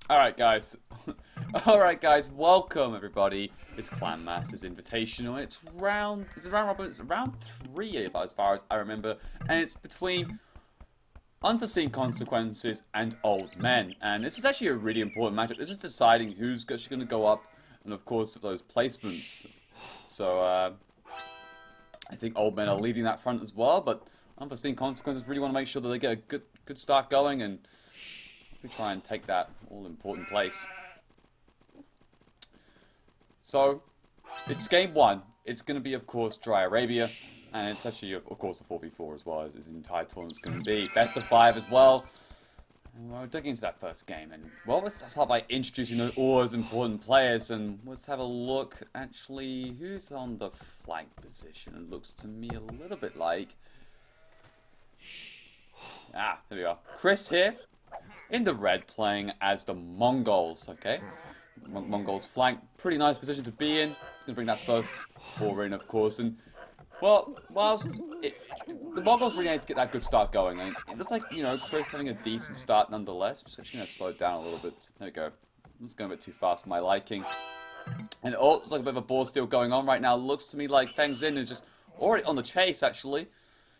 Alright guys. Alright guys, welcome everybody. It's Clan Masters Invitational. It's round robin, it's round 3 as far as I remember. And it's between Unforeseen Consequences and Old Men. And this is actually a really important matchup. This is deciding who's actually going to go up, and of course those placements. So I think Old Men are leading that front as well, but Unforeseen Consequences really want to make sure that they get a good start going, and we try and take that all-important place. So, it's game 1. It's going to be, of course, Dry Arabia, and it's actually, of course, a 4v4 as well, as the entire tournament's going to be. Best of 5 as well. And we're digging into that first game, and, well, let's start by introducing those always important players, and let's have a look, actually, who's on the flank position. It looks to me a little bit like... there we go. Chris here. In the red, playing as the Mongols, okay? Mongols flank, pretty nice position to be in. Gonna bring that first ball in, of course, and well, the Mongols really need to get that good start going. And it looks like, you know, Chris having a decent start nonetheless. Just actually gonna slow it down a little bit. There we go. It's going a bit too fast for my liking. And it's like a bit of a ball steal going on right now. Looks to me like Feng Xin is just already on the chase. Actually,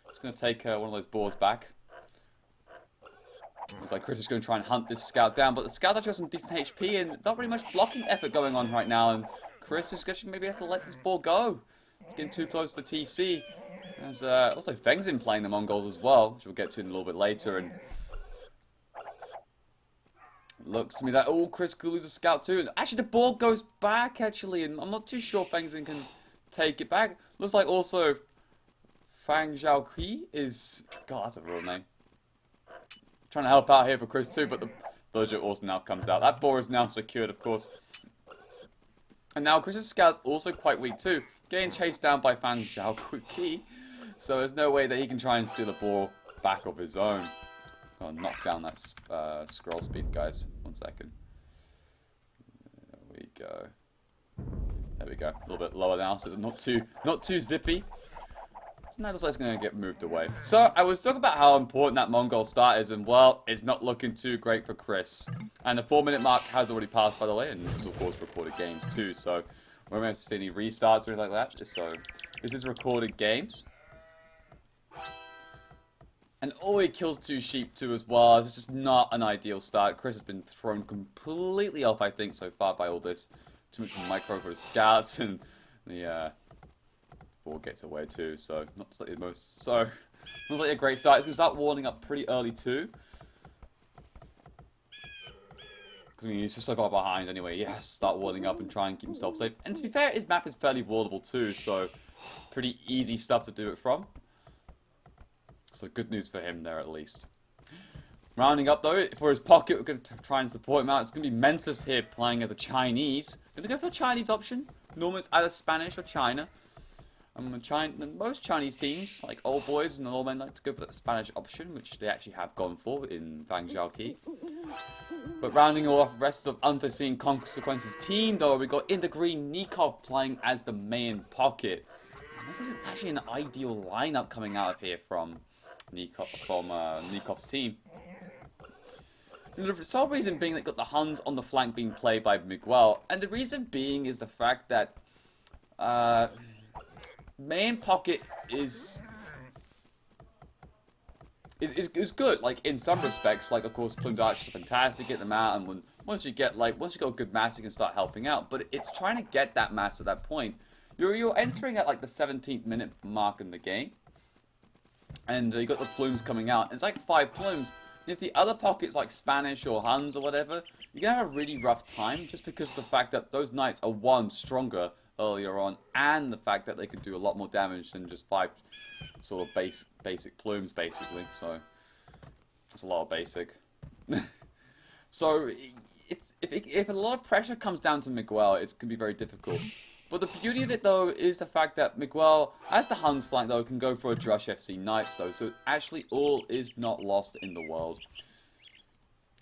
it's gonna take one of those balls back. Looks like Chris is going to try and hunt this scout down, but the scout's actually got some decent HP and not really much blocking effort going on right now, and Chris is actually maybe has to let this ball go. It's getting too close to TC. There's also Feng Xin playing the Mongols as well, which we'll get to in a little bit later, and looks to me that, oh, Chris could lose a scout too. Actually, the ball goes back, actually, and I'm not too sure Feng Xin can take it back. Looks like also Fang Zhaoqi is... God, that's a real name. Trying to help out here for Chris too, but the villager also now comes out. That ball is now secured, of course. And now Chris's scout's also quite weak too, getting chased down by Fang Zhaoqi. So there's no way that he can try and steal the ball back of his own. Gotta knock down that scroll speed, guys. 1 second. There we go. There we go. A little bit lower now, so not too zippy. Now looks like it's going to get moved away. So, I was talking about how important that Mongol start is, and well, it's not looking too great for Chris. And the 4-minute mark has already passed, by the way, and this is, of course, recorded games too, so we won't have to see any restarts or anything like that. So, this is recorded games. And he kills 2 sheep too as well. This is just not an ideal start. Chris has been thrown completely off, I think, so far by all this. Too much micro for the scouts, and the, ball gets away too, so not like the most. So looks like a great start. It's gonna start warming up pretty early too, because I mean he's just so far behind anyway. Yeah, start warming up and try and keep himself safe. And to be fair, his map is fairly wallable too, so pretty easy stuff to do it from. So good news for him there at least. Rounding up though for his pocket, we're gonna try and support him out. It's gonna be Mentis here playing as a Chinese. Gonna go for the Chinese option. Normally it's either Spanish or China. Most Chinese teams, like Old Boys and Old Men, like to go for the Spanish option, which they actually have gone for in Fang Zhaoqi. But rounding off the rest of Unforeseen Consequences team, though, we got in the green Nikov playing as the main pocket. And this isn't actually an ideal lineup coming out of here from Nikov's team. And the sole reason being that got the Huns on the flank being played by Miguel, and the reason being is the fact that main pocket is good, like in some respects. Like of course, plumed archers are fantastic, get them out, and once you got a good mass, you can start helping out. But it's trying to get that mass at that point. You're entering at like the 17th minute mark in the game, and you got the plumes coming out. It's like 5 plumes. And if the other pockets like Spanish or Huns or whatever, you're gonna have a really rough time just because of the fact that those knights are stronger earlier on, and the fact that they can do a lot more damage than just 5 sort of basic plumes, basically. So that's a lot of basic. So if a lot of pressure comes down to Miguel, it's gonna be very difficult. But the beauty of it though is the fact that Miguel, as the Huns flank though, can go for a Drush FC Knights though, so actually all is not lost in the world.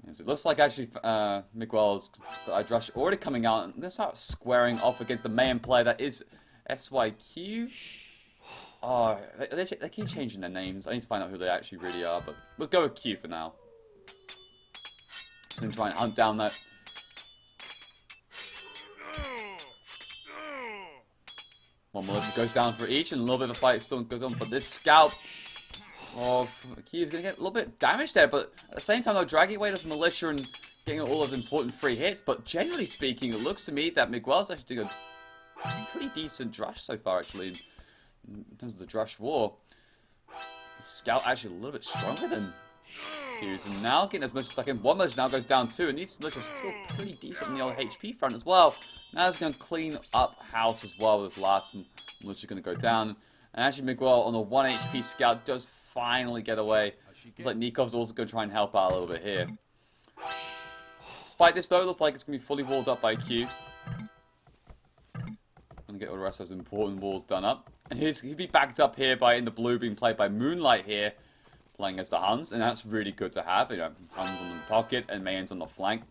As it looks like actually Miguel's Drush already coming out, and they're start squaring off against the main player that is SYQ. Oh, they keep changing their names. I need to find out who they actually really are, but we'll go with Q for now. And try and hunt down that One militia goes down for each, and a little bit of a fight still goes on. But this scout of Key is going to get a little bit damaged there. But at the same time, though, dragging away this militia and getting all those important free hits. But generally speaking, it looks to me that Miguel's actually doing a pretty decent drush so far, actually, in terms of the drush war. The scout actually a little bit stronger than Hughes, and now getting as much as I can. One militia now goes down 2, and these militias are still pretty decent on the old HP front as well. Now he's going to clean up house as well with his last militia going to go down. And actually Miguel on the 1 HP scout does finally get away. Looks like Nikov's also going to try and help out a little bit here. Despite this though, it looks like it's going to be fully walled up by Q. Gonna get all the rest of those important walls done up. And he'll be backed up here by, in the blue, being played by Moonlight here, playing as the Huns, and that's really good to have. You know, Huns on the pocket and Mayans on the flank.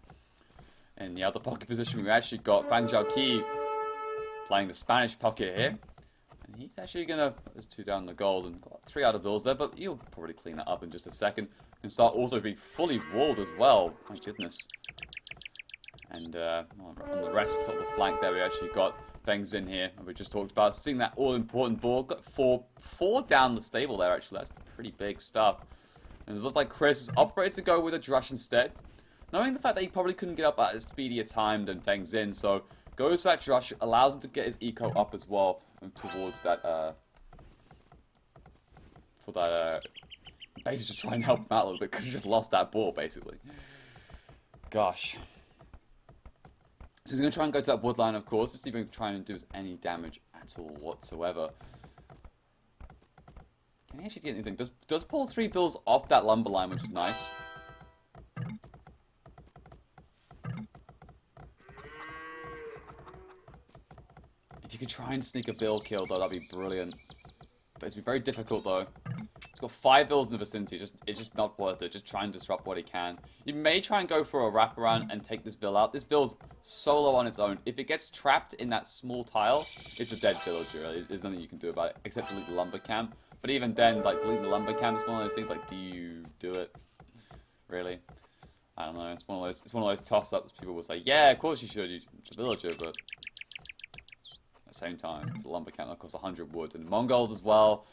In the other pocket position, we've actually got Fang Zhaoqi playing the Spanish pocket here. And he's actually gonna, there's 2 down the gold and got 3 out of bills there, but he'll probably clean that up in just a second. And start also being fully walled as well. My goodness. And on the rest of the flank there, we actually got Feng Xin here, and we just talked about seeing that all-important ball. Got four down the stable there, actually. That's pretty big stuff. And it looks like Chris operated to go with a drush instead, knowing the fact that he probably couldn't get up at a speedier time than Feng Xin, so goes for that drush, allows him to get his eco up as well, and towards that, basically just try and help him out a little bit, because he just lost that ball, basically. Gosh. So he's going to try and go to that wood line, of course, to see if he can try and do us any damage at all whatsoever. Can he actually get anything? Does pull 3 bills off that lumber line, which is nice. If you could try and sneak a bill kill, though, that'd be brilliant. But it's be very difficult, though. He's got 5 bills in the vicinity. It's just not worth it. Just try and disrupt what he can. You may try and go for a wraparound and take this bill out. This bill's solo on its own. If it gets trapped in that small tile, it's a dead villager. There's nothing you can do about it except delete the lumber camp. But even then, like, deleting the lumber camp is one of those things. Like, do you do it? Really? I don't know. It's one of those toss-ups. People will say, "Yeah, of course you should. It's a villager," but at the same time, the lumber camp that costs 100 wood, and Mongols as well.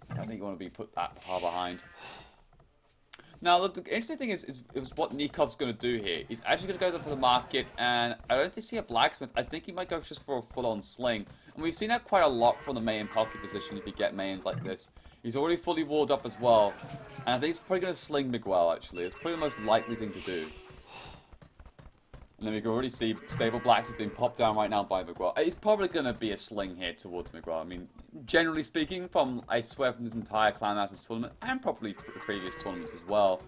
I don't think you want to be put that far behind. Now, the interesting thing is what Nikov's going to do here. He's actually going to go for the market, and I don't see a blacksmith. I think he might go just for a full-on sling. And we've seen that quite a lot from the Mayan pocket position if you get Mayans like this. He's already fully walled up as well. And I think he's probably going to sling Miguel, actually. It's probably the most likely thing to do. And then we can already see stable blacks has been popped down right now by Miguel. It's probably going to be a sling here towards Miguel. I mean, generally speaking, I swear from this entire Clan Masters tournament, and probably previous tournaments as well,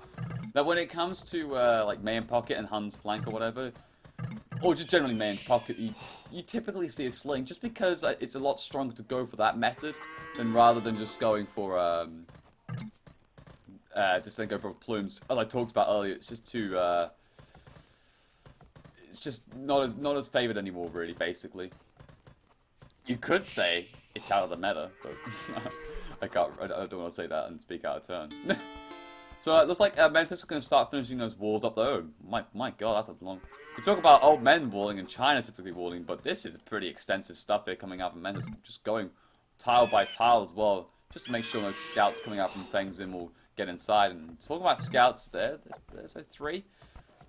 that when it comes to like Mayan pocket and Hun's flank or whatever, or just generally Mayan's pocket, you typically see a sling, just because it's a lot stronger to go for that method than rather than just going for just then go for plumes. As I talked about earlier, it's just too it's just not as favored anymore, really. Basically, you could say it's out of the meta, but I don't want to say that and speak out of turn. So it looks like Mentis is going to start finishing those walls up though. My God, that's a long. We talk about old men walling and China typically walling, but this is pretty extensive stuff here coming out from Mentis, just going tile by tile as well, just to make sure those scouts coming out from Feng Xin will get inside. And talking about scouts, there's those 3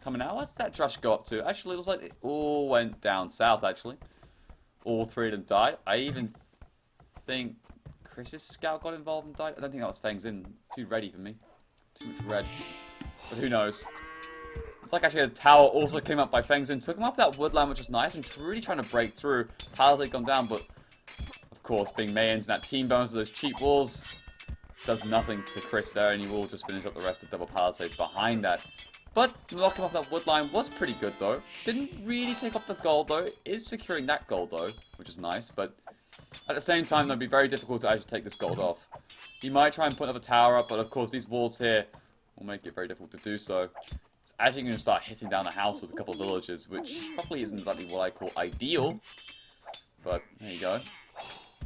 coming out. What's that drush go up to? Actually, it looks like it all went down south. Actually, all 3 of them died. I even think Chris's scout got involved and died. I don't think that was Feng Xin. Too ready for me. Too much red. But who knows? It's like actually a tower also came up by Feng Xin. Took him off that woodland, which is nice, and really trying to break through. Tiles had gone down, but of course, being Mayans and that team bonus of those cheap walls does nothing to Chris there, and he will just finish up the rest of the double palisades behind that. But knocking off that wood line was pretty good though. Didn't really take off the gold though. Is securing that gold though, which is nice, but at the same time, it'd be very difficult to actually take this gold off. He might try and put another tower up, but of course these walls here will make it very difficult to do so. It's actually going to start hitting down the house with a couple of villages, which probably isn't exactly what I call ideal. But there you go.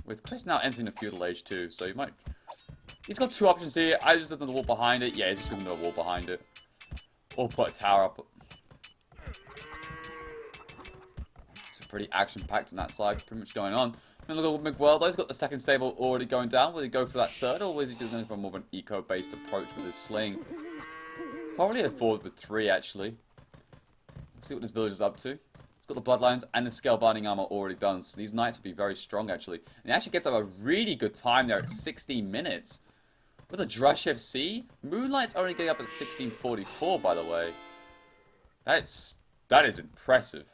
With Chris now entering the feudal age too, so he might. He's got 2 options here. Either just another wall behind it. Yeah, he's just going to do a wall behind it, or put a tower up. It's pretty action-packed on that side, pretty much going on. And look at Miguel, though. He's got the second stable already going down. Will he go for that third, or is he just going for more of an eco-based approach with his sling? Probably a forward with 3, actually. Let's see what this village is up to. He's got the bloodlines and the scale binding armor already done, so these knights will be very strong, actually. And he actually gets up a really good time there at 16 minutes. With a Drush FC, Moonlight's only getting up at 16:44, by the way. That is impressive.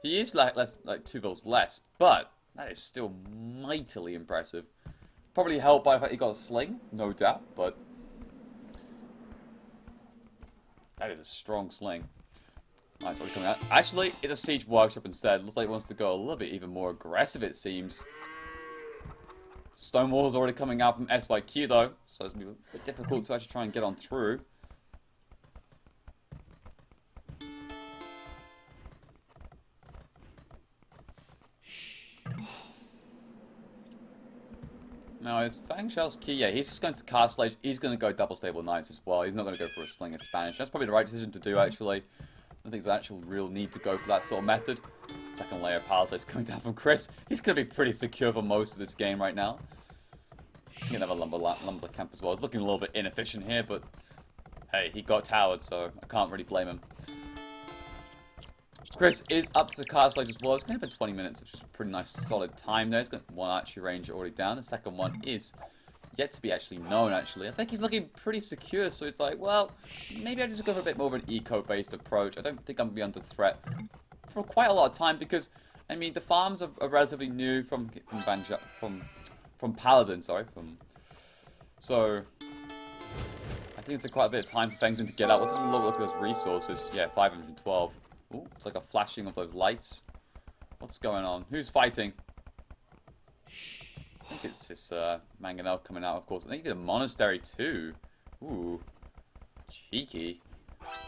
He is like 2 goals less, but that is still mightily impressive. Probably helped by the fact he got a sling, no doubt, but that is a strong sling. Right, so coming out. Actually, it's a siege workshop instead. Looks like it wants to go a little bit even more aggressive, it seems. Stone Wall's already coming out from SYQ though, so it's going to be a bit difficult to actually try and get on through. No, it's Fang Shao's key. Yeah, he's just going to Castle Age. He's going to go double stable knights as well. He's not going to go for a sling of Spanish. That's probably the right decision to do, actually. I think there's an actual real need to go for that sort of method. Second layer of Palisades coming down from Chris. He's going to be pretty secure for most of this game right now. He's going to have a lumber camp as well. It's looking a little bit inefficient here, but hey, he got towered, so I can't really blame him. Chris is up to the Castle Age as well. It's going to have 20 minutes, which is a pretty nice solid time there. He's got one archery range already down. The second one is yet to be actually known, actually. I think he's looking pretty secure, so it's like, well, maybe I just go for a bit more of an eco-based approach. I don't think I'm going to be under threat for quite a lot of time because, I mean, the farms are relatively new from Paladin, sorry. So, I think it's quite a bit of time for Feng Xin to get out. Let's have a look at those resources. Yeah, 512. Ooh, it's like a flashing of those lights. What's going on? Who's fighting? I think it's this Mangonel coming out, of course. I think he did a monastery too. Ooh, cheeky.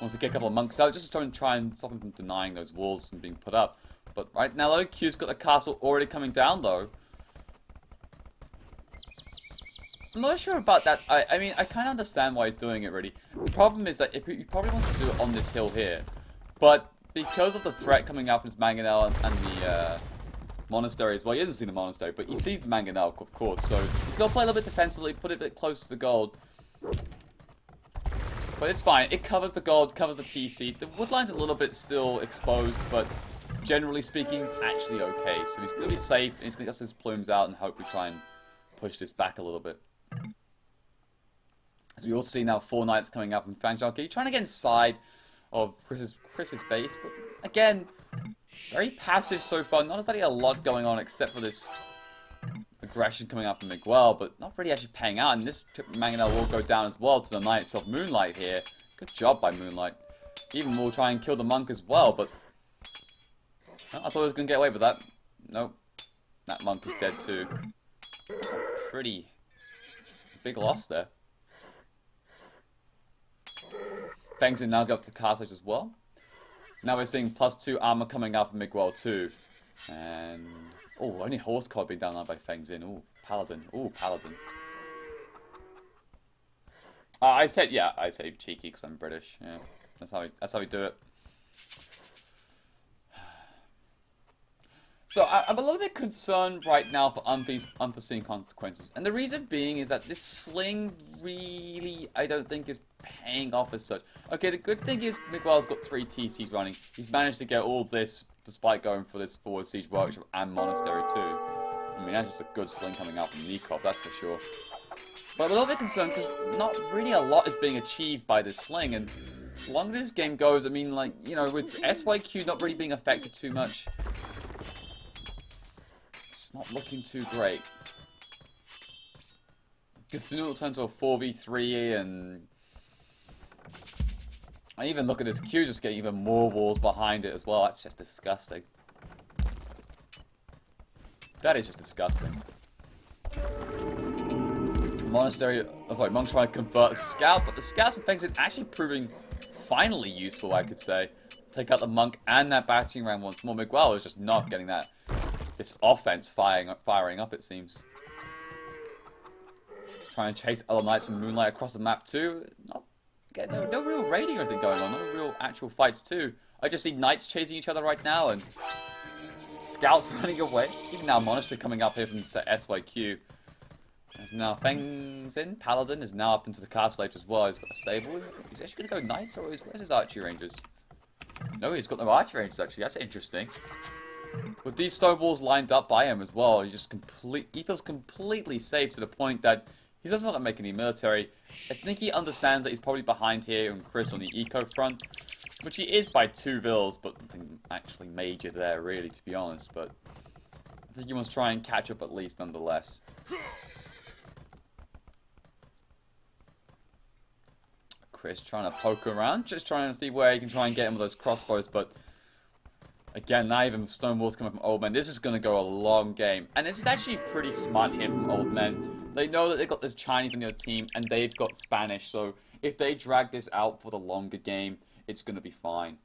Wants to get a couple of monks out just to try and stop him from denying those walls from being put up. But right now, though, Q's got the castle already coming down, though. I'm not sure about that. I mean, I kind of understand why he's doing it, really. The problem is that he probably wants to do it on this hill here. But because of the threat coming out from his Mangonel and the monastery as well, he hasn't seen the monastery, but he sees the Mangonel, of course. So he's got to play a little bit defensively, put it a bit close to the gold. But it's fine. It covers the gold, covers the TC. The woodline's a little bit still exposed, but generally speaking, it's actually okay. So he's going to be safe, and he's going to get his plumes out and hopefully try and push this back a little bit. As we all see now, 4 knights coming out from Fang Zhao, trying to get inside of Chris's base, but again, very passive so far. Not exactly a lot going on except for this aggression coming out from Miguel, but not really actually paying out. And this Mangonel will go down as well to the Knights of Moonlight here. Good job by Moonlight. Even will try and kill the monk as well, but I thought he was going to get away with that. Nope. That monk is dead too. It's a pretty big loss there. Feng Xin now go up to Castle Age as well. Now we're seeing +2 armor coming out from Miguel too. And oh, only horse card being down there by Feng Xin. Ooh, Paladin. Ooh, Paladin. I said cheeky because I'm British. Yeah, that's how we do it. So I'm a little bit concerned right now for unforeseen consequences, and the reason being is that this sling really I don't think is paying off as such. Okay, the good thing is Miguel's got 3 TCs running. He's managed to get all this despite going for this forward siege workshop and monastery too. I mean, that's just a good sling coming out from Nikop, that's for sure. But I'm a little bit concerned because not really a lot is being achieved by this sling, and as long as this game goes, I mean, like, you know, with SYQ not really being affected too much, it's not looking too great. Casino will turn to a 4v3, and I even look at this Q just getting even more walls behind it as well. That's just disgusting. That is just disgusting. Monastery, oh sorry, Monk's trying to convert as a scout, but the scouts and things are actually proving finally useful, I could say. Take out the monk and that battering ram once more. Miguel is just not getting this offense firing up, it seems. Trying to chase other knights from Moonlight across the map too. No real raiding or anything going on. No real actual fights too. I just see knights chasing each other right now, and Scouts running away. Even now, Monastery coming up here from SYQ. There's now Feng's in. Paladin is now up into the castle age as well. He's got a stable. He's actually going to go Knights, or where's his archery rangers? No, he's got no archery rangers, actually. That's interesting. With these stone walls lined up by him as well, he feels completely safe to the point that he doesn't want to make any military. I think he understands that he's probably behind here and Chris on the eco front, which he is by 2 vills, but nothing actually major there, really, to be honest. But I think he wants to try and catch up at least, nonetheless. Chris trying to poke around, just trying to see where he can try and get him with those crossbows, but again, not even stone walls coming from Old Men. This is going to go a long game, and this is actually pretty smart here from Old Men. They know that they've got this Chinese on their team, and they've got Spanish, so if they drag this out for the longer game, it's going to be fine.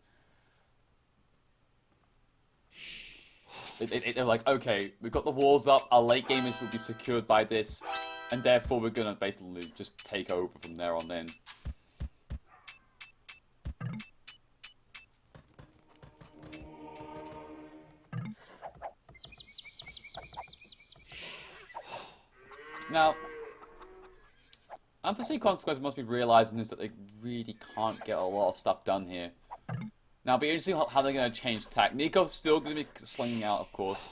They're like, okay, we've got the walls up, our late gamers will be secured by this, and therefore we're going to basically just take over from there on in. Now, Unforeseen Consequences must be realizing is that they really can't get a lot of stuff done here. Now, it'll be interesting how they're going to change tack. Nico's still going to be slinging out, of course.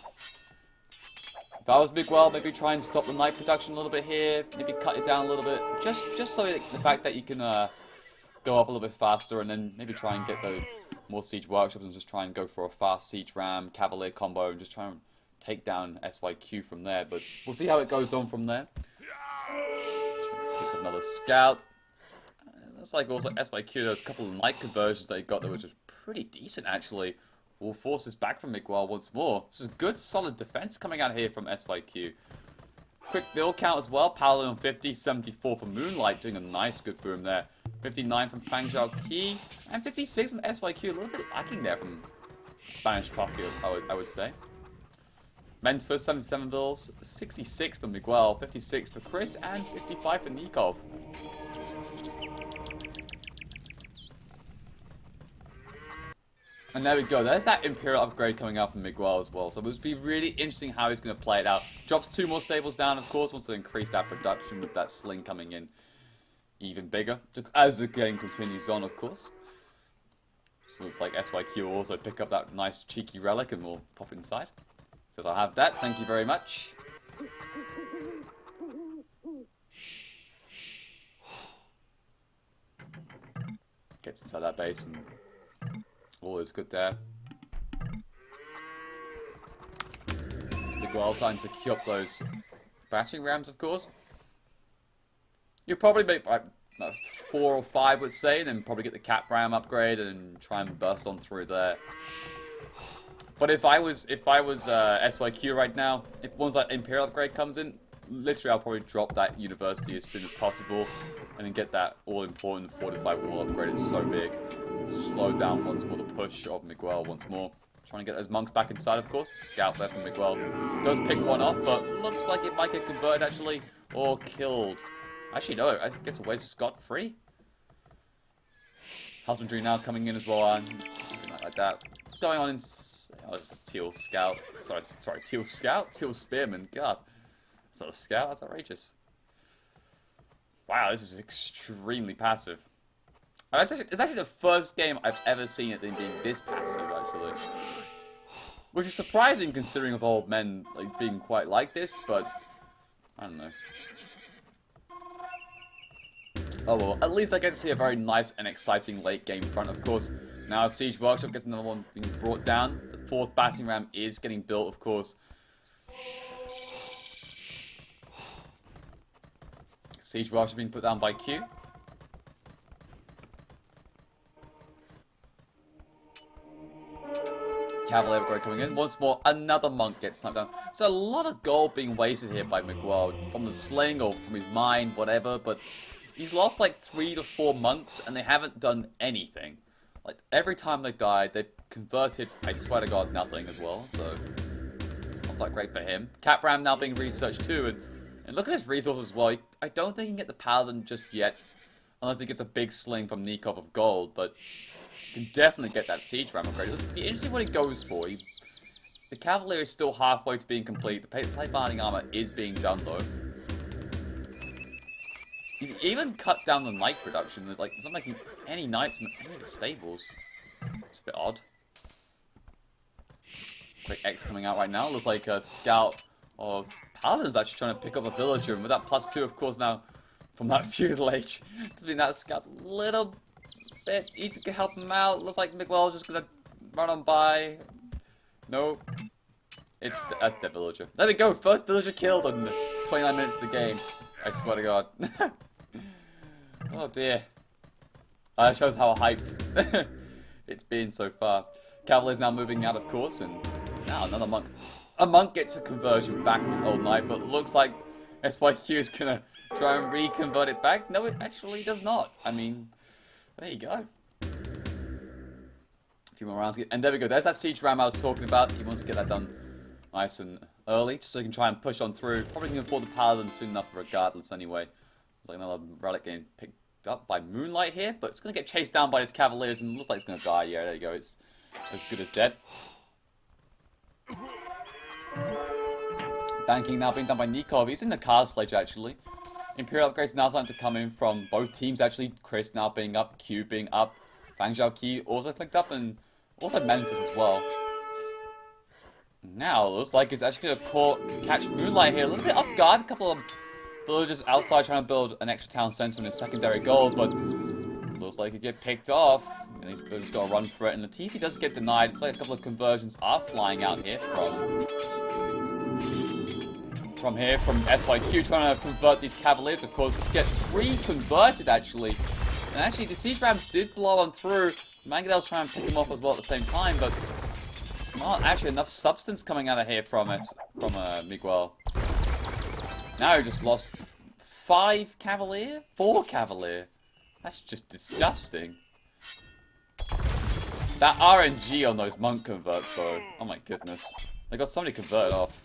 If I was Miguel, maybe try and stop the night production a little bit here. Maybe cut it down a little bit. Just so the fact that you can go up a little bit faster, and then maybe try and get the more siege workshops and just try and go for a fast siege ram, cavalier combo, and just try and take down SYQ from there, but we'll see how it goes on from there. Picks up another scout. Looks like also SYQ, there's a couple of night conversions they got that were just pretty decent actually. Will force us back from Miguel once more. This is good solid defense coming out here from SYQ. Quick build count as well. Paladin on 50, 74 for Moonlight, doing a nice good boom there. 59 from Fang Zhao Qi, and 56 from SYQ. A little bit lacking there from Spanish Poppy, I would say. Men's first 77 bills, 66 for Miguel, 56 for Chris, and 55 for Nikov. And there we go, there's that Imperial upgrade coming out from Miguel as well. So it would be really interesting how he's going to play it out. Drops 2 more stables down, of course, wants to increase that production with that sling coming in even bigger, as the game continues on, of course. So it's like SYQ will also pick up that nice cheeky relic and we'll pop inside. Says, I'll have that, thank you very much. Gets inside that base and all is good there. Miguel starting to queue up those battering rams, of course. You'll probably make like 4 or 5, would say, and then probably get the cap ram upgrade and try and burst on through there. But if I was SYQ right now, if once that Imperial upgrade comes in, literally I'll probably drop that university as soon as possible, and then get that all-important fortified wall upgrade. It's so big. Slow down once more the push of Miguel once more. Trying to get those monks back inside, of course. Scout there from Miguel. Does pick one off, but looks like it might get converted actually, or killed. Actually, no, I guess away scot-free. Husbandry now coming in as well, and like that. What's going on in... Oh, it's a teal scout. Sorry, teal scout? Teal spearman. God. That's not a scout, that's outrageous. Wow, this is extremely passive. It's actually the first game I've ever seen it being this passive, actually. Which is surprising considering of Old Men like being quite like this, but I don't know. Oh well, at least I get to see a very nice and exciting late game front, of course. Now Siege Workshop gets another one being brought down. The 4th battering ram is getting built, of course. Siege Workshop being put down by Q. Cavalier upgrade coming in. Once more, another monk gets sniped down. So a lot of gold being wasted here by Miguel. From the sling or from his mine, whatever. But he's lost like 3 to 4 monks and they haven't done anything. Like, every time they died, they've converted, I swear to God, nothing as well. So, not that great for him. Capram now being researched too. And look at his resources as well. I don't think he can get the Paladin just yet. Unless he gets a big sling from Nikov of gold. But can definitely get that Siege Ram upgrade. It'll be interesting what he goes for. The Cavalier is still halfway to being complete. The plate binding armor is being done, though. He's even cut down the knight production. There's like, it's not making any knights from any of the stables. It's a bit odd. Quick X coming out right now. Looks like a scout of Paladin's actually trying to pick up a villager. And with that +2, of course, now from that feudal age, does mean that scout's a little bit easy to help him out. Looks like Miguel's just gonna run on by. Nope. That's the villager. There we go. First villager killed in 29 minutes of the game. I swear to God. Oh dear. That shows how hyped it's been so far. Cavalier's now moving out, of course, and now another monk. A monk gets a conversion back from his old knight, but looks like SYQ is gonna try and reconvert it back. No, it actually does not. I mean, there you go. A few more rounds, and there we go. There's that siege ram I was talking about. He wants to get that done nice and early, just so he can try and push on through. Probably can afford the paladin soon enough, regardless. Anyway, it's like another relic getting picked up by Moonlight here, but it's gonna get chased down by his cavaliers, and looks like it's gonna die. Yeah, there you go. It's as good as dead. Banking now being done by Nikov. He's in the card sledge actually. Imperial upgrades now starting to come in from both teams actually. Chris now being up, Q being up, Fang Zhao also clicked up, and also Mentos as well. Now, looks like it's actually going to catch Moonlight here. A little bit off guard. A couple of villagers outside trying to build an extra town center in a secondary gold, but looks like it get picked off. And these villagers got to run for it, and the TC does get denied. Looks like a couple of conversions are flying out here from SYQ, trying to convert these cavaliers, of course. Let's get 3 converted, actually. And actually, the siege rams did blow on through. Mangadel's trying to pick them off as well at the same time, but it's not actually enough substance coming out of here from Miguel. Now he just lost 4 cavalier. That's just disgusting. That RNG on those monk converts, though. Oh my goodness. They got somebody converted off.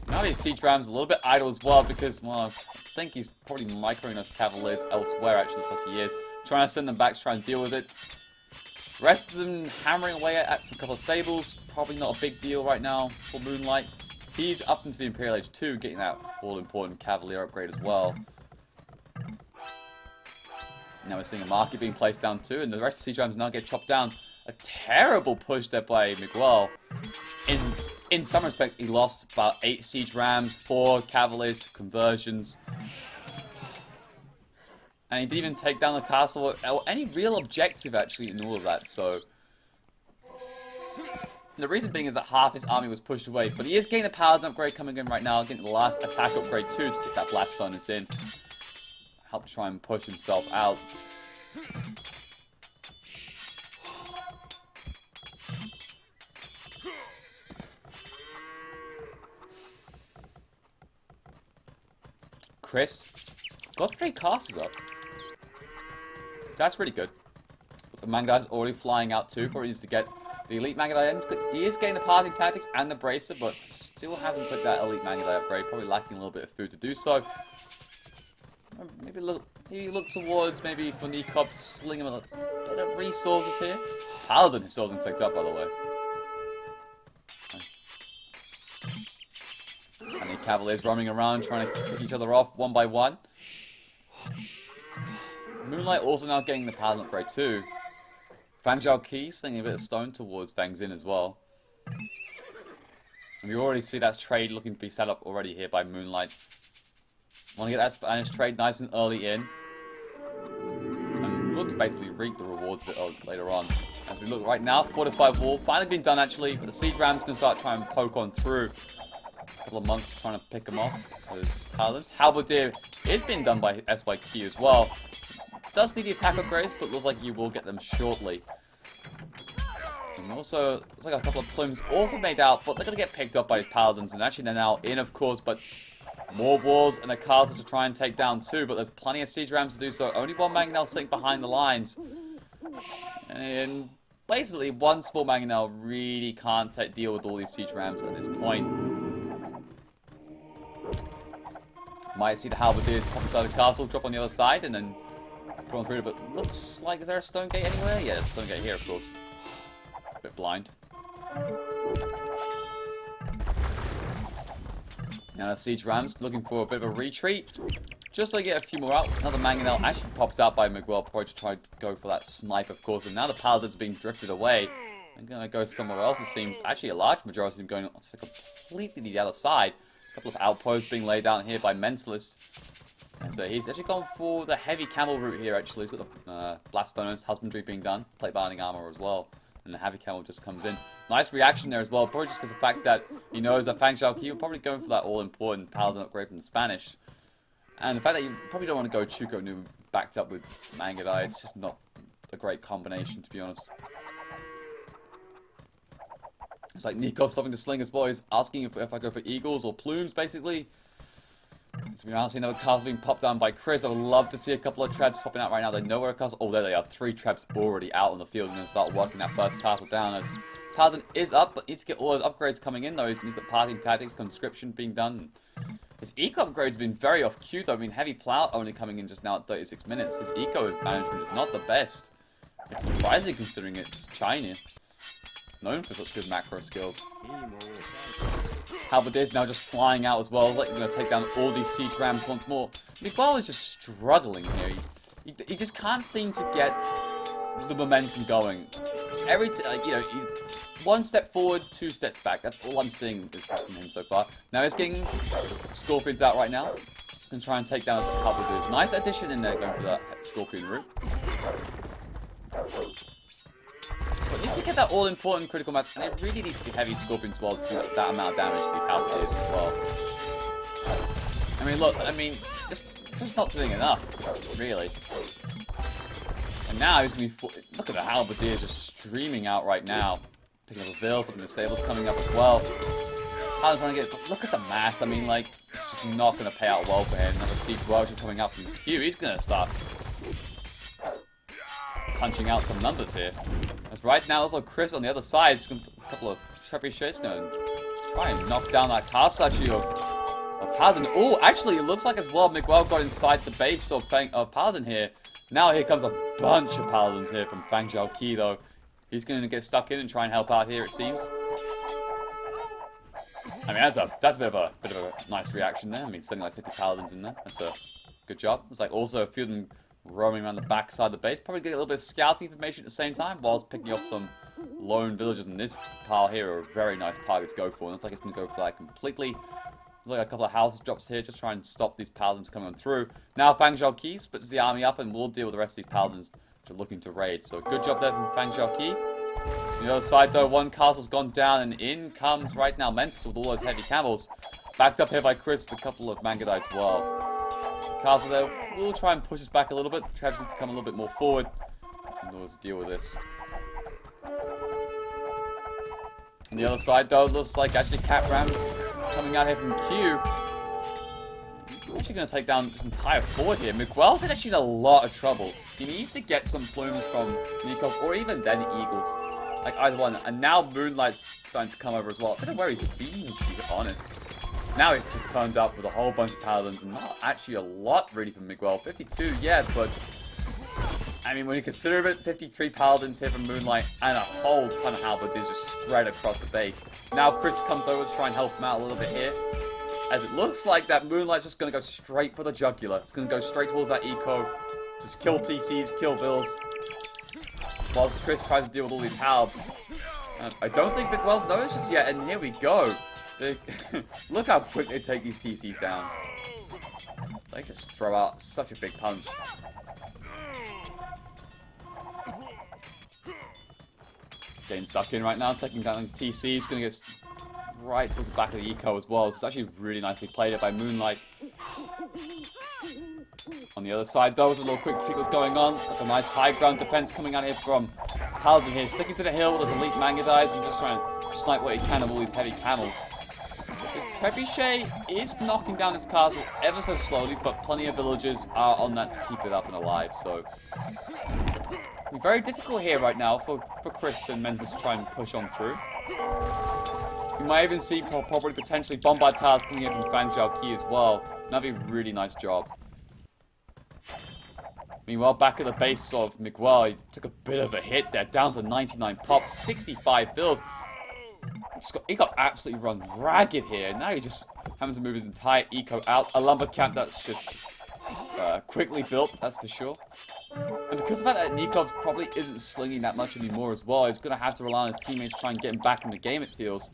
Now these siege rams a little bit idle as well because, well, I think he's probably microing those cavaliers elsewhere, actually. Looks like he is. Trying to send them back to try and deal with it. Rest of them hammering away at some couple of stables. Probably not a big deal right now for Moonlight. He's up into the Imperial Age 2, getting that all-important Cavalier upgrade as well. Now we're seeing a market being placed down too, and the rest of the siege rams now get chopped down. A terrible push there by Miguel. In some respects, he lost about 8 siege rams, 4 cavaliers to conversions. And he didn't even take down the castle or any real objective, actually, in all of that, so... The reason being is that half his army was pushed away, but he is getting a paladin upgrade coming in right now, getting the last attack upgrade too to get that blast furnace in. Help try and push himself out. Chris got 3 casters up. That's really good. But the Mangai's already flying out too. Probably needs to get the Elite Mangadai. He is getting the Parting Tactics and the Bracer, but still hasn't put that Elite Mangadai upgrade. Probably lacking a little bit of food to do so. Maybe look towards maybe for Nikop to sling him a bit of resources here. Paladin is still hasn't clicked up, by the way. And the Cavaliers roaming around trying to kick each other off one by one. Moonlight also now getting the Paladin upgrade too. Fang Zhao Qi slinging a bit of stone towards Fang Xin as well. And we already see that trade looking to be set up already here by Moonlight. Want to get that Spanish trade nice and early in. And look to basically reap the rewards a bit later on. As we look right now, fortified wall finally been done actually, but the siege rams can start trying to poke on through. A couple of monks trying to pick them off. Those paladins. Halberdier is being done by SYQ as well. Does need the attack upgrades, but looks like you will get them shortly. And also, looks like a couple of plumes also made out, but they're going to get picked up by his paladins, and actually they're now in, of course, but more walls and a castle to try and take down too, but there's plenty of siege rams to do so. Only one mangonel sitting behind the lines. And basically, one small mangonel really can't deal with all these siege rams at this point. Might see the halberdiers pop inside the castle, drop on the other side, and then put on through, but looks like, is there a stone gate anywhere? Yeah, there's a stone gate here, of course. A bit blind. Now the Siege Rams looking for a bit of a retreat. Just to get a few more out. Another Mangonel actually pops out by Miguel, probably to try to go for that snipe, of course. And now the Paladin's being drifted away. I'm going to go somewhere else, it seems. Actually, a large majority of them going to completely the other side. A couple of outposts being laid down here by Mentalist. And so he's actually gone for the heavy camel route here, actually. He's got the blast furnace, husbandry being done. Plate binding armor as well. And the heavy camel just comes in. Nice reaction there as well. Probably just because of the fact that he knows that Fang Zhao Qi will probably going for that all-important Paladin upgrade from the Spanish. And the fact that you probably don't want to go Chuko Nu backed up with Mangadai, it's just not a great combination, to be honest. It's like Nico stopping to sling his boys, asking if I go for eagles or plumes, basically. So we're now seeing another castle being popped down by Chris. I would love to see a couple of trebs popping out right now. They know where a castle... Oh, there they are. 3 trebs already out on the field. And going to start working that first castle down as Paladin is up, but needs to get all those upgrades coming in, though. He's got parting tactics, conscription being done. His eco upgrade's been very off cue, though. I mean, heavy plow only coming in just now at 36 minutes. His eco management is not the best. It's surprising considering it's China. Known for such good macro skills. Halberdiers now just flying out as well. Like they're going to take down all these siege rams once more. Miguel is just struggling here. He just can't seem to get the momentum going. You know, he's 1 step forward, 2 steps back. That's all I'm seeing from him so far. Now he's getting scorpions out right now. He's going to try and take down his halberdiers. Nice addition in there going for that scorpion route. But needs to get that all-important critical mass, and it really needs to be heavy scorpions as well to do that amount of damage to these halberdiers as well. I mean, look, just not doing enough, really. And now he's going to be... Look at the halberdiers just streaming out right now. Picking up a Vil, something the stable's coming up as well. Paladin's trying to get... But look at the mass, I mean, like, it's just not going to pay out well for him. Another Siege Roger coming up from Q, he's going to start punching out some numbers here. As right now, also Chris on the other side is a couple of trebuchets going to try and knock down that castle actually of Paladin. Oh, actually, it looks like as well Miguel got inside the base of Paladin here. Now here comes a bunch of Paladins here from Fang Zhao Qi, though. He's going to get stuck in and try and help out here, it seems. I mean, that's a bit of a nice reaction there. I mean, sending like 50 Paladins in there. That's a good job. It's like also a few of them roaming around the back side of the base. Probably get a little bit of scouting information at the same time, whilst picking off some lone villagers. And this pile here are a very nice target to go for. And it looks like it's going to go for that completely. Looks like a couple of houses drops here, just try and stop these paladins coming on through. Now Fang Zhao Qi splits the army up, and we'll deal with the rest of these paladins which are looking to raid. So good job there from Fang Zhao Qi. On the other side, though, one castle's gone down, and in comes right now Mensis with all those heavy camels. Backed up here by Chris with a couple of Mangadites as well. Castle there, we'll try and push us back a little bit. Trebs need to come a little bit more forward in order to deal with this. On the other side, though, it looks like actually Cat Rams coming out here from Q. He's actually going to take down this entire fort here. Miguel's in actually a lot of trouble. He needs to get some plumes from Nikos or even then Eagles. Like either one. And now Moonlight's starting to come over as well. I don't know where he's been, to be honest. Now he's just turned up with a whole bunch of Paladins, and not actually a lot really from Miguel. 52, yeah, but I mean, when you consider it, 53 Paladins here from Moonlight, and a whole ton of Halberdiers just spread across the base. Now Chris comes over to try and help him out a little bit here, as it looks like that Moonlight's just going to go straight for the jugular. It's going to go straight towards that eco, just kill TCs, kill Vils, whilst Chris tries to deal with all these halbs. I don't think Miguel's noticed just yet, and here we go. Look how quick they take these TCs down. They just throw out such a big punch. Getting stuck in right now, taking down these TCs. Going to get right towards the back of the eco as well. It's actually really nicely played by Moonlight. On the other side, though, there's a little quick peek what's going on. Like a nice high ground defense coming out here from Paladin here. Sticking to the hill with his elite Mangadies and just trying to snipe what he can of all these heavy camels. Trebuchet is knocking down his castle ever so slowly, but plenty of villagers are on that to keep it up and alive, so it'll be very difficult here right now for Chris and Menzies to try and push on through. We might even see probably potentially Bombard Towers coming in from Fang Zhao Qi as well. That'd be a really nice job. Meanwhile, back at the base of Miguel, he took a bit of a hit there, down to 99 pops, 65 builds. He got absolutely run ragged here. Now he's just having to move his entire eco out. A lumber camp that's just quickly built, that's for sure. And because of the fact that Nikov's probably isn't slinging that much anymore as well, he's going to have to rely on his teammates to try and get him back in the game, it feels.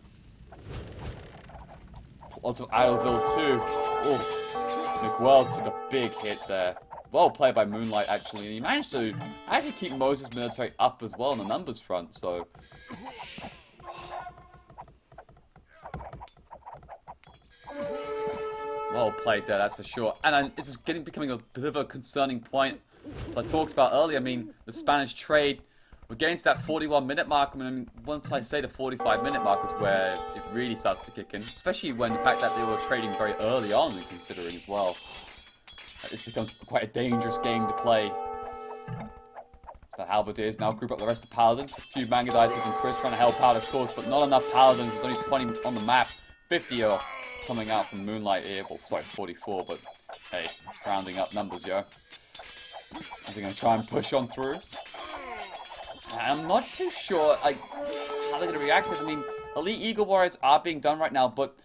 Lots of Idleville too. Oh, Miguel took a big hit there. Well played by Moonlight, actually. And he managed to actually keep Moses' military up as well on the numbers front, so... Well played there, that's for sure. And this is becoming a bit of a concerning point. As I talked about earlier, I mean, the Spanish trade, we're getting to that 41-minute mark. I mean, once I say the 45-minute mark is where it really starts to kick in. Especially when the fact that they were trading very early on, considering as well. This becomes quite a dangerous game to play. So the Halberdiers now group up the rest of the Paladins. A few Mangadites and Chris trying to help out, of course, but not enough Paladins. There's only 20 on the map. 50 are coming out from Moonlight here. Well, sorry, 44, but hey, rounding up numbers, yo. Are they going to try and push on through? I'm not too sure like how they're going to react to this. I mean, Elite Eagle Warriors are being done right now, but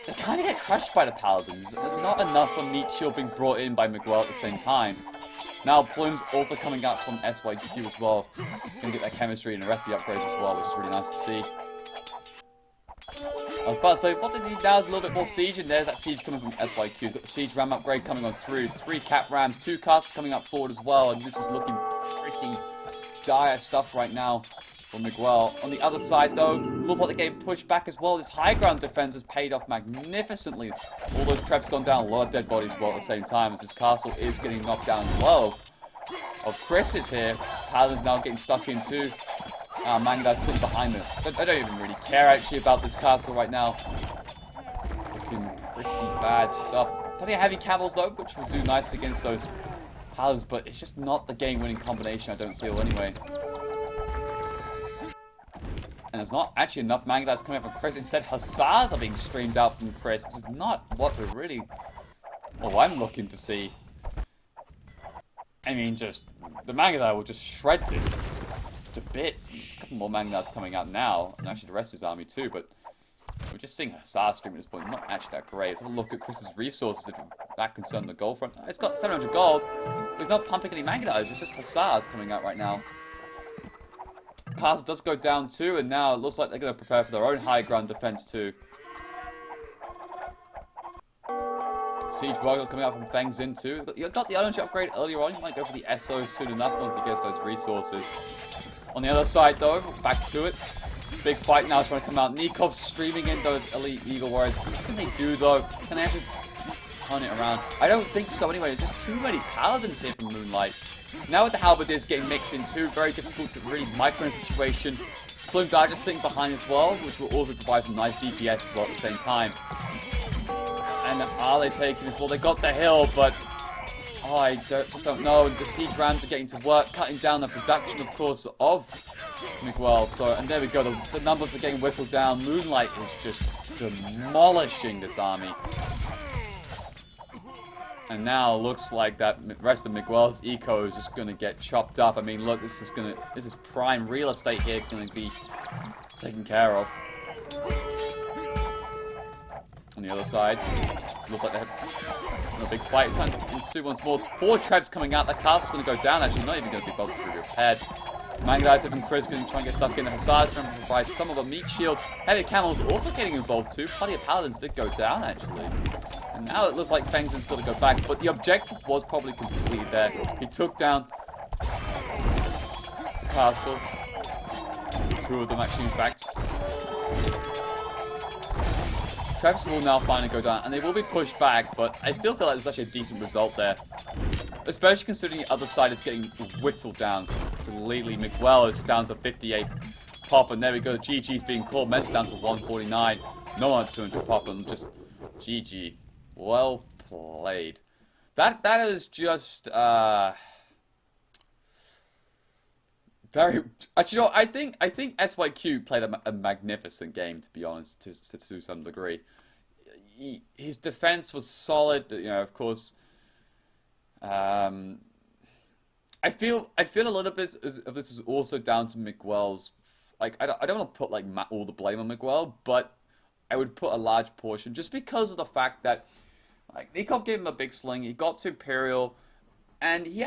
they kind of get crushed by the Paladins. There's not enough for Meat Shield being brought in by Miguel at the same time. Now, Plume's also coming out from SYQ as well. Going to get that chemistry and the rest of the upgrades as well, which is really nice to see. I was about to say, what they need now is a little bit more siege, and there's that siege coming from SYQ. Got the siege ram upgrade coming on through. 3 cap rams, 2 castles coming up forward as well, and this is looking pretty dire stuff right now for Miguel. On the other side, though, looks like they're getting pushed back as well. This high ground defense has paid off magnificently. All those traps gone down, a lot of dead bodies as well at the same time, as this castle is getting knocked down as well. Of Chris is here. Paladin's now getting stuck in too. Mangada's sitting behind them. I don't even really care actually about this castle right now. Looking pretty bad stuff. Plenty of heavy camels though, which will do nice against those Paladins, but it's just not the game-winning combination, I don't feel anyway. And there's not actually enough Mangada's coming up from Chris. Instead, Hussars are being streamed out from Chris. This is not what we're really... Oh, I'm looking to see. I mean, just... The Mangada will just shred this to bits. There's a couple more Mangadas coming out now, and actually the rest of his army too, but we're just seeing Hussar stream at this point. Not actually that great. Let's have a look at Chris's resources if you're that concerned on the gold front. It's got 700 gold, but he's not pumping any Mangadas. It's just Hussars coming out right now. Pass does go down too, and now it looks like they're going to prepare for their own high ground defense too. Siege Warriors coming out from Feng's in too. You got the energy upgrade earlier on. You might go for the SOs soon enough once it gets those resources. On the other side though, back to it. Big fight now trying to come out. Nikov's streaming in those Elite Eagle Warriors. What can they do though? Can they actually turn it around? I don't think so anyway. There's just too many Paladins here from Moonlight. Now with the Halberdiers getting mixed in too, very difficult to really micro the situation. Plume Dart just sitting behind as well, which will also provide some nice DPS as well at the same time. And are they taking this? Well, they got the hill, but oh, I just don't know. The siege rams are getting to work, cutting down the production, of course, of Miguel. So, and there we go. The numbers are getting whittled down. Moonlight is just demolishing this army. And now it looks like that rest of Miguel's eco is just going to get chopped up. I mean, look, this is prime real estate here going to be taken care of. On the other side, looks like they have a big fight. It's time to ensue once more. 4 traps coming out. That castle's going to go down. Actually, not even going to be bothered to be repaired. Mangadites and Chris going to try and get stuck in. The Hussars trying to provide some of a meat shield. Heavy Camels also getting involved too. Plenty of Paladins did go down actually. And now it looks like Fengzin's got to go back. But the objective was probably completely there. He took down the castle. 2 of them actually, in fact. Traps will now finally go down, and they will be pushed back, but I still feel like there's actually a decent result there. Especially considering the other side is getting whittled down completely. Miguel is down to 58 pop, and there we go. GG's being called. Men's down to 149. No one 200 pop, and just GG. Well played. That is just very. Actually, you know, I think SYQ played a magnificent game, to be honest, to some degree. His defense was solid. You know, of course. I feel a little bit of this is also down to Miguel's like I don't want to put like all the blame on Miguel, but I would put a large portion just because of the fact that like Nikov gave him a big sling. He got to Imperial, and he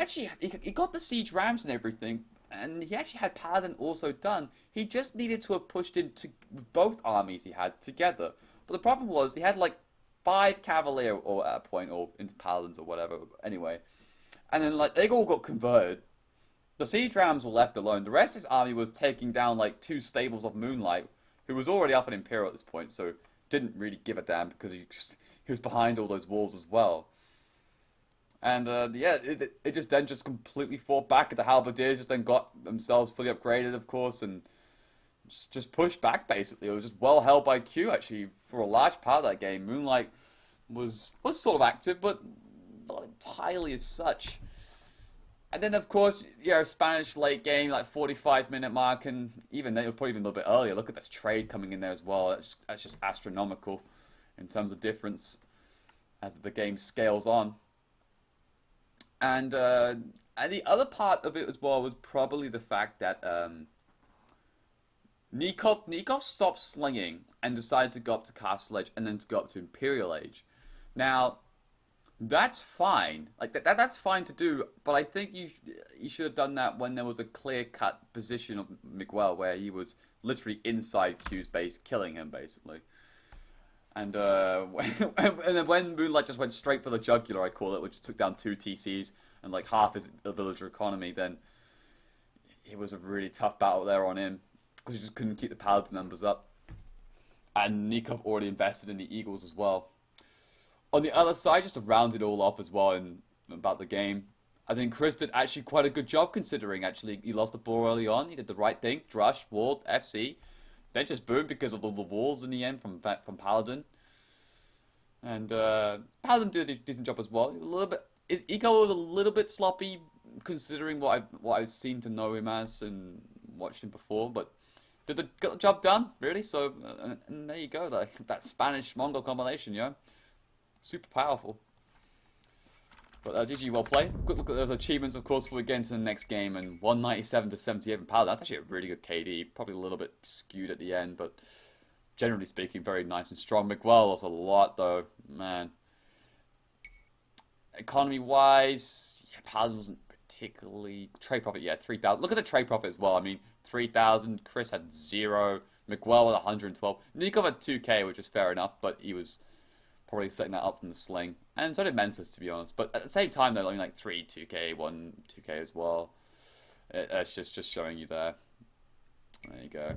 got the siege rams and everything, and he actually had Paladin also done. He just needed to have pushed into both armies he had together. But the problem was he had like 5 Cavalier or at a point or into Paladins or whatever. Anyway, and then like they all got converted. The siege rams were left alone. The rest of his army was taking down like 2 stables of Moonlight, who was already up in Imperial at this point, so didn't really give a damn because he was behind all those walls as well. And yeah, it just then just completely fought back. The Halberdiers just then got themselves fully upgraded, of course, and just pushed back basically. It was just well held by Q actually for a large part of that game. Moonlight was sort of active, but not entirely as such. And then, of course, Spanish late game, like 45-minute mark, and even then, it was probably even a little bit earlier. Look at this trade coming in there as well. That's just astronomical in terms of difference as the game scales on. And the other part of it as well was probably the fact that Nikov stopped slinging and decided to go up to Castle Age and then to go up to Imperial Age. Now, that's fine. Like that's fine to do, but I think you should have done that when there was a clear-cut position of Miguel where he was literally inside Q's base, killing him basically. And and then when Moonlight just went straight for the jugular, I call it, which took down 2 TCs and like half his villager economy, then it was a really tough battle there on him because he just couldn't keep the Paladin numbers up. And Nikov already invested in the Eagles as well. On the other side, just to round it all off as well in about the game, I think Chris did actually quite a good job considering actually he lost the ball early on. He did the right thing, drush, walled, FC, then just boom because of all the walls in the end from Paladin. And Paladin did a decent job as well. His eco was a little bit sloppy considering what I've seen to know him as and watched him before, but got the job done really. So and there you go, that Spanish Mongol combination, yeah. Super powerful. But GG, well played. Good look at those achievements, of course, before we get into the next game. And 197 to 78 in Paladin. That's actually a really good KD. Probably a little bit skewed at the end, but generally speaking, very nice and strong. Miguel lost a lot, though. Man. Economy-wise, yeah, Paladin wasn't particularly... Trade profit, yeah, 3,000. Look at the trade profit as well. I mean, 3,000. Chris had 0. Miguel with 112. Nikov had 2k, which is fair enough, but he was... probably setting that up from the sling. And so did Mentis, to be honest. But at the same time, though, only like 3 2k, 1 2k as well. It's just showing you there. There you go.